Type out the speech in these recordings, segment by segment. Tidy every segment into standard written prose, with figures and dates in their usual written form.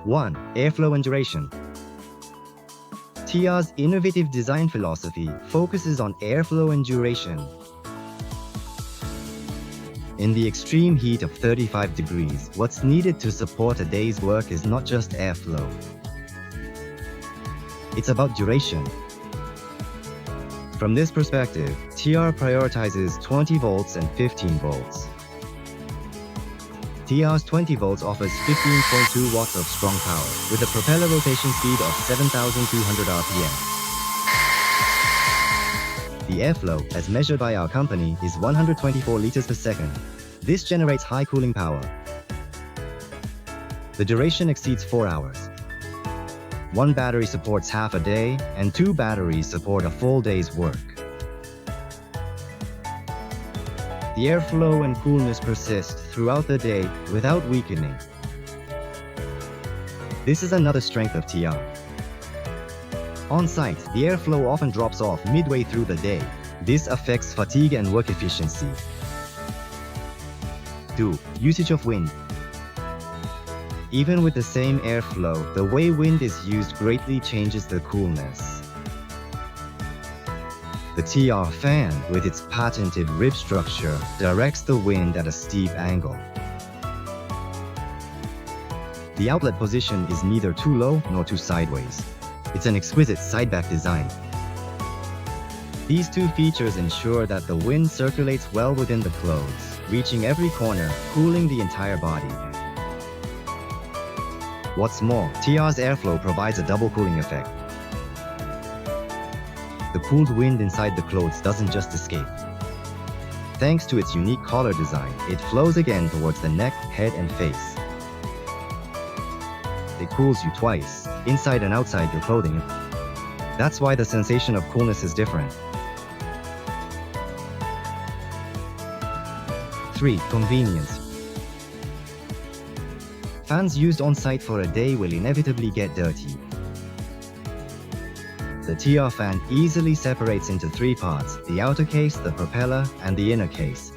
1. Airflow and duration. TR's innovative design philosophy focuses on airflow and duration. In the extreme heat of 35 degrees, what's needed to support a day's work is not just airflow. It's about duration. From this perspective, TR prioritizes 20 volts and 15 volts. TR's 20 volts offers 15.2 watts of strong power, with a propeller rotation speed of 7,200 RPM. The airflow, as measured by our company, is 124 liters per second. This generates high cooling power. The duration exceeds 4 hours. One battery supports half a day, and 2 batteries support a full day's work. The airflow and coolness persist throughout the day without weakening. This is another strength of TR. On site, the airflow often drops off midway through the day. This affects fatigue and work efficiency. 2. Usage of wind. Even with the same airflow, the way wind is used greatly changes the coolness. The TR fan, with its patented rib structure, directs the wind at a steep angle. The outlet position is neither too low nor too sideways. It's an exquisite side-back design. These two features ensure that the wind circulates well within the clothes, reaching every corner, cooling the entire body. What's more, TR's airflow provides a double cooling effect. The cooled wind inside the clothes doesn't just escape. Thanks to its unique collar design, it flows again towards the neck, head, and face. It cools you twice, inside and outside your clothing. That's why the sensation of coolness is different. 3. Convenience. Fans used on-site for a day will inevitably get dirty. The TR fan easily separates into 3 parts: the outer case, the propeller, and the inner case.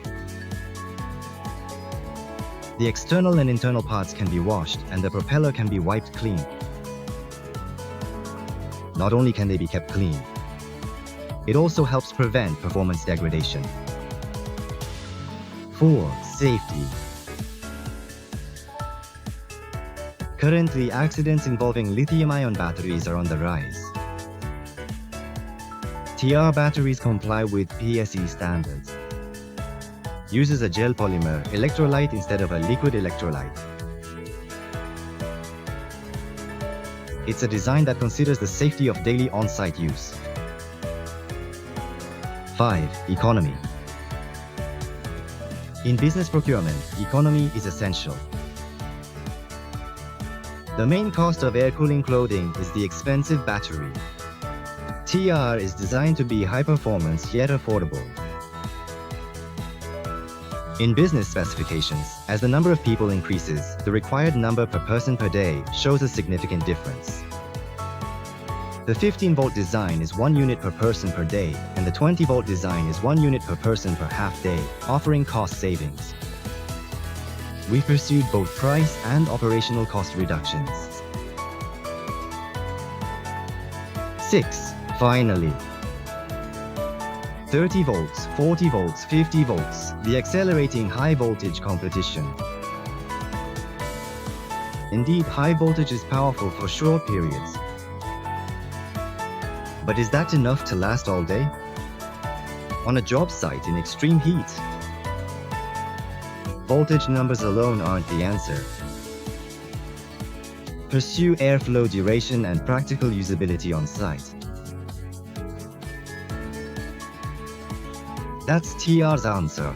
The external and internal parts can be washed, and the propeller can be wiped clean. Not only can they be kept clean, it also helps prevent performance degradation. 4. Safety. Currently, accidents involving lithium-ion batteries are on the rise. TR batteries comply with PSE standards. Uses a gel polymer electrolyte instead of a liquid electrolyte. It's a design that considers the safety of daily on-site use. 5. Economy. In business procurement, economy is essential. The main cost of air cooling clothing is the expensive battery. TR is designed to be high performance yet affordable. In business specifications, as the number of people increases, the required number per person per day shows a significant difference. The 15-volt design is 1 unit per person per day, and the 20-volt design is 1 unit per person per half day, offering cost savings. We pursued both price and operational cost reductions. 6. Finally, 30 volts, 40 volts, 50 volts, the accelerating high voltage competition. Indeed, high voltage is powerful for short periods. But is that enough to last all day? On a job site in extreme heat? Voltage numbers alone aren't the answer. Pursue airflow duration and practical usability on site. That's TR's answer.